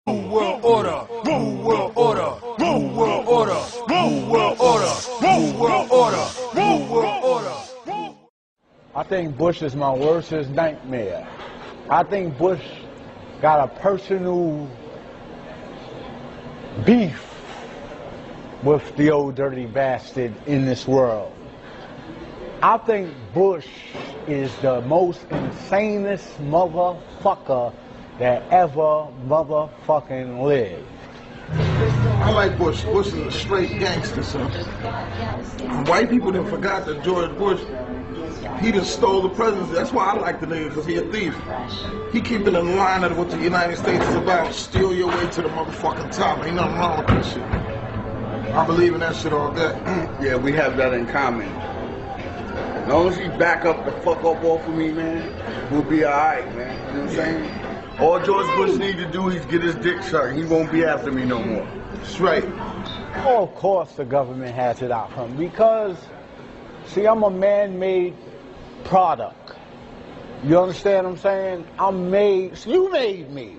New world order, new world order, new world order, new world order, new world order, new world order. I think Bush is my worstest nightmare. I think Bush got a personal beef with the old dirty bastard in this world. I think Bush is the most insanest motherfucker that ever motherfucking lived. I like Bush. Bush is a straight gangster, son. White people done forgot that George Bush, he just stole the presidency. That's why I like the nigga, because he a thief. He keeping in line of what the United States is about. Steal your way to the motherfucking top. Ain't nothing wrong with that shit. I believe in that shit all day. Yeah, we have that in common. As long as he back up the fuck up off of me, man, we'll be alright, man. You know what I'm saying? All George Bush need to do is get his dick sucked. He won't be after me no more. That's right. Oh, of course the government has it out for him because, see, I'm a man-made product. You understand what I'm saying? I'm made, you made me.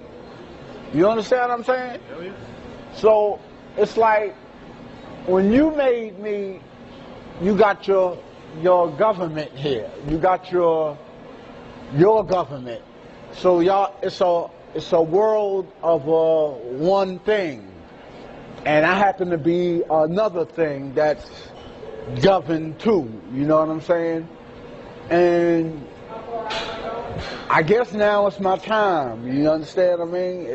You understand what I'm saying? So, it's like, when you made me, you got your government here. You got your government. So y'all, it's a world of one thing, and I happen to be another thing that's governed too. You know what I'm saying? And I guess now it's my time. You understand what I mean?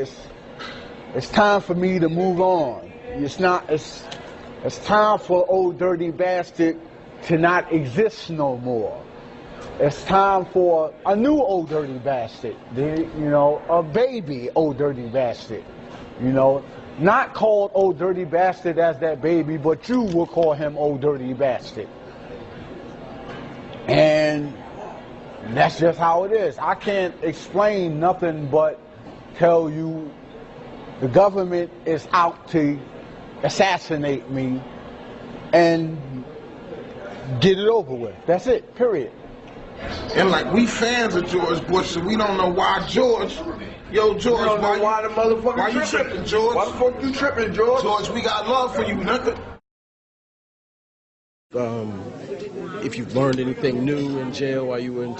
It's time for me to move on. It's time for old dirty bastard to not exist no more. It's time for a new old dirty bastard, you know, a baby old dirty bastard, you know, not called old dirty bastard as that baby, but you will call him old dirty bastard. And that's just how it is. I can't explain nothing but tell you the government is out to assassinate me and get it over with. That's it, period. And like, we fans of George Bush, so we don't know why George. Yo, George, why the motherfucker why you tripping, George? Why the fuck you tripping, George? George, we got love for you, nothing. If you've learned anything new in jail while you were in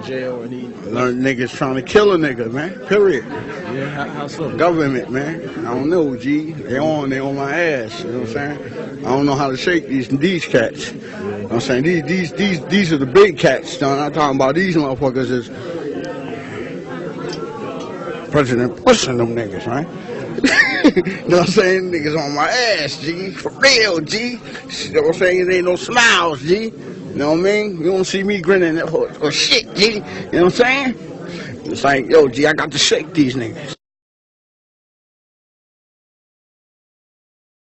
jail, and Learned niggas trying to kill a nigga, man. Period. Yeah, how so? Government, man. I don't know, G. They on my ass. You know what I'm saying? I don't know how to shake these cats. You know what I'm saying? These are the big cats, son. I'm talking about these motherfuckers is President Bush and them niggas, right? You know what I'm saying? Niggas on my ass, G. For real, G. You know what I'm saying? It ain't no smiles, G. You know what I mean? You don't see me grinning or shit, G. You know what I'm saying? It's like, yo, G, I got to shake these niggas.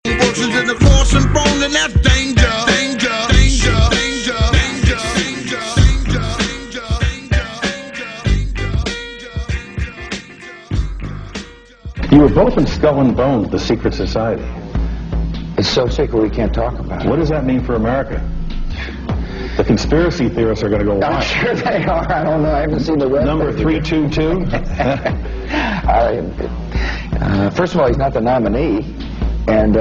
In the force and bone, and that's danger. Danger, danger, danger, danger, danger, danger. You were both in Skull and Bones, the secret society. It's so secret we can't talk about it. What does that mean for America? The conspiracy theorists are going to go wild. I'm sure they are. I don't know. I haven't seen the rest. Number 322. First of all, he's not the nominee, and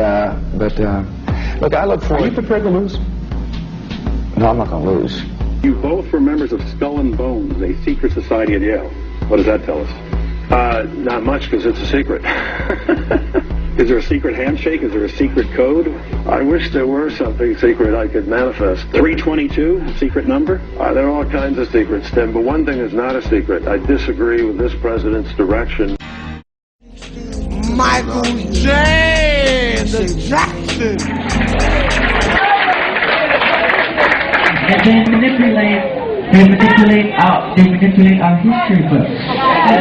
look, I look forward. Are you prepared to lose? No, I'm not going to lose. You both were members of Skull and Bones, a secret society at Yale. What does that tell us? Not much, because it's a secret. Is there a secret handshake? Is there a secret code? I wish there were something secret I could manifest. 322, secret number? There are all kinds of secrets, Tim, but one thing is not a secret. I disagree with this president's direction. Michael J. the Jackson. They manipulate our history books.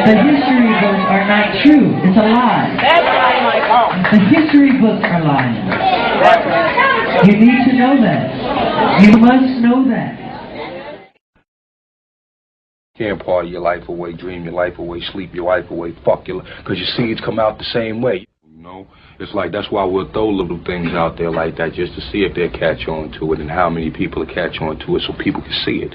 The history books are not true. It's a lie. The history books are lying. You need to know that. You must know that. You can't party your life away, dream your life away, sleep your life away, fuck your life, because your seeds come out the same way. You know, it's like, that's why we'll throw little things out there like that, just to see if they'll catch on to it and how many people will catch on to it so people can see it.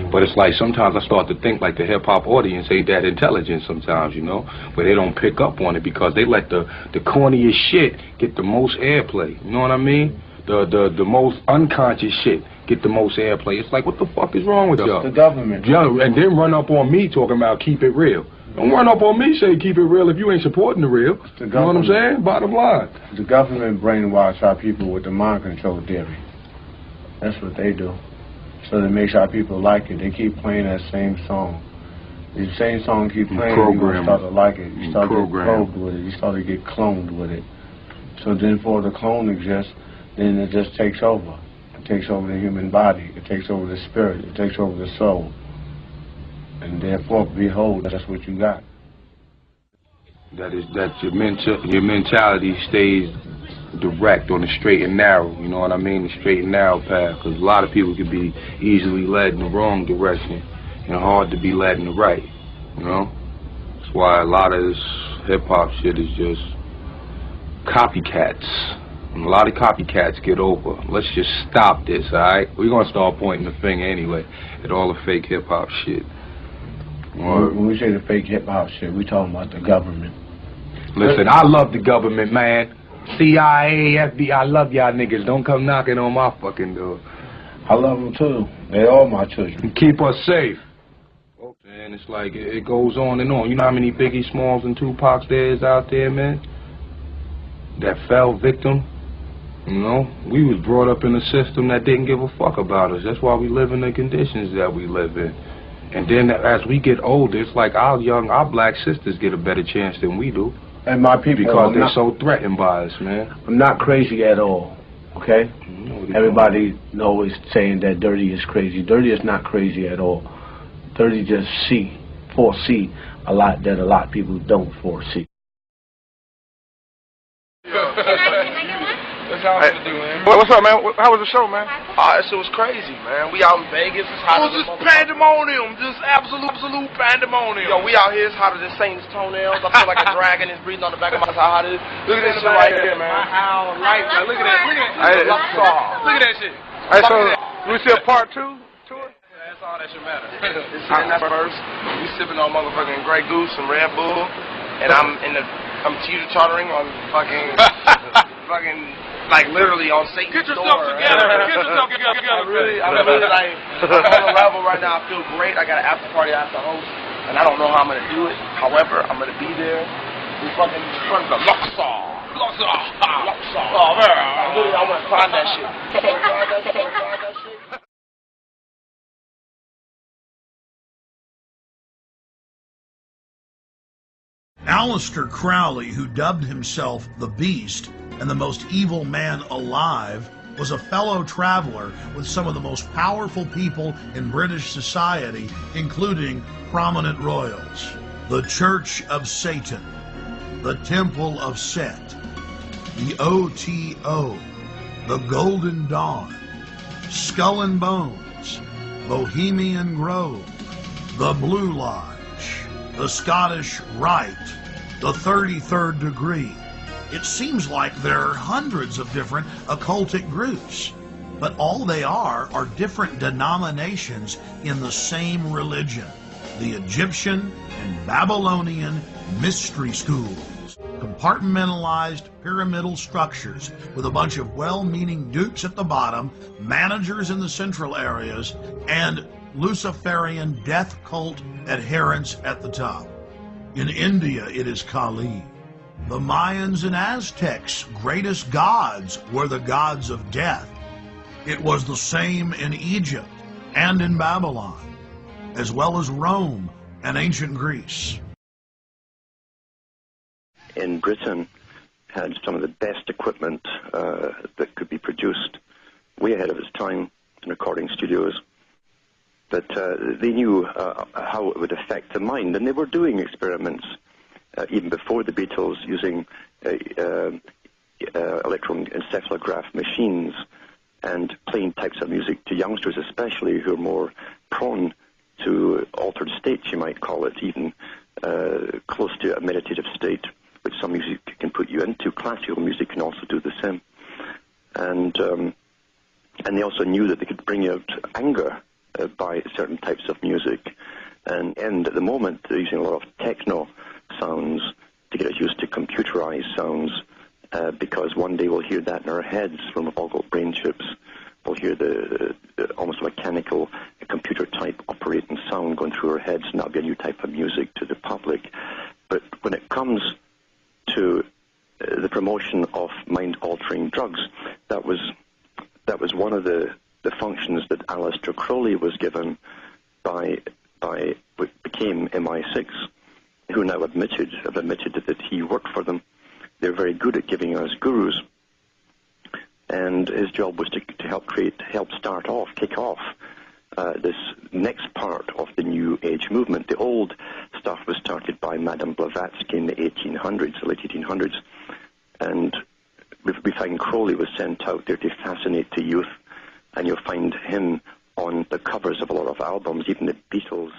But it's like sometimes I start to think like the hip-hop audience ain't that intelligent sometimes, you know? But they don't pick up on it because they let the corniest shit get the most airplay, you know what I mean? The most unconscious shit get the most airplay. It's like, what the fuck is wrong with y'all? The government. Yeah, and then run up on me talking about keep it real. Don't run up on me saying keep it real if you ain't supporting the real. You know what I'm saying? Bottom line. The government brainwash our people with the mind control theory. That's what they do. So that makes our people like it. They keep playing that same song. The same song keep playing, you're going to start to like it. You start to get probed with it. You start to get cloned with it. So then for the clone exists, then it just takes over. It takes over the human body. It takes over the spirit. It takes over the soul. And therefore, behold, that's what you got. That your mentality stays direct on the straight and narrow, you know what I mean? The straight and narrow path, because a lot of people can be easily led in the wrong direction and hard to be led in the right, you know? That's why a lot of this hip-hop shit is just copycats. And a lot of copycats get over. Let's just stop this, alright? We're going to start pointing the finger anyway at all the fake hip-hop shit. When we say the fake hip-hop shit, we talking about the government. Listen, I love the government, man. CIA, FBI, I love y'all niggas. Don't come knocking on my fucking door. I love them too. They all my children. Keep us safe. And it's like, it goes on and on. You know how many Biggie Smalls and Tupacs there is out there, man? That fell victim. You know, we was brought up in a system that didn't give a fuck about us. That's why we live in the conditions that we live in. And then as we get older, it's like our black sisters get a better chance than we do. And my people, because they're so threatened by us, man. I'm not crazy at all, okay? Everybody always saying that Dirty is crazy. Dirty is not crazy at all. Dirty just foresee a lot that a lot of people don't foresee. Hey, what's up, man? How was the show, man? This shit was crazy, man. We out in Vegas. It's hot. It was just pandemonium, just absolute pandemonium. Yo, we out here. It's hotter than Satan's toenails. I feel like a dragon is breathing on the back of my. That's how hot it is. Look at this shit right here, man. Look at that. Look at that shit. Hey, so we see a part 2 to it? Yeah, that's all that should matter. It's in that first. We sipping on motherfucking Grey Goose and Red Bull, and I'm teeter-tottering on fucking like literally on Satan's door. Get yourself together. I'm really like, I'm on a level right now. I feel great. I got an after party I have to host, and I don't know how I'm gonna do it. However, I'm gonna be there. We fucking front of the Luxor. Oh man, I want to find that shit. Aleister Crowley, who dubbed himself the Beast and the most evil man alive, was a fellow traveler with some of the most powerful people in British society, including prominent royals. The Church of Satan, the Temple of Set, the OTO, the Golden Dawn, Skull and Bones, Bohemian Grove, the Blue Lodge, the Scottish Rite, the 33rd Degree. It seems like there are hundreds of different occultic groups, but all they are different denominations in the same religion, the Egyptian and Babylonian mystery schools, compartmentalized pyramidal structures with a bunch of well-meaning dukes at the bottom, managers in the central areas, and Luciferian death cult adherents at the top. In India, it is Kali. The Mayans and Aztecs' greatest gods were the gods of death. It was the same in Egypt and in Babylon, as well as Rome and ancient Greece. In Britain, had some of the best equipment that could be produced, way ahead of its time in recording studios. But they knew how it would affect the mind, and they were doing experiments even before the Beatles, using electroencephalograph machines and playing types of music to youngsters especially who are more prone to altered states, you might call it, even close to a meditative state, which some music can put you into. Classical music can also do the same. And they also knew that they could bring out anger by certain types of music. And at the moment, they're using a lot of techno sounds to get us used to computerized sounds, because one day we'll hear that in our heads when we've all got brain chips. We'll hear the almost mechanical, computer-type operating sound going through our heads, and that'll be a new type of music to the public. But when it comes to the promotion of mind-altering drugs, that was one of the functions that Aleister Crowley was given by what became MI6, who now have admitted that he worked for them. They're very good at giving us gurus, and his job was to help kick off this next part of the New Age movement. The old stuff was started by Madame Blavatsky in the 1800s, the late 1800s, and we find Crowley was sent out there to fascinate the youth, and you'll find him on the covers of a lot of albums. Even the Beatles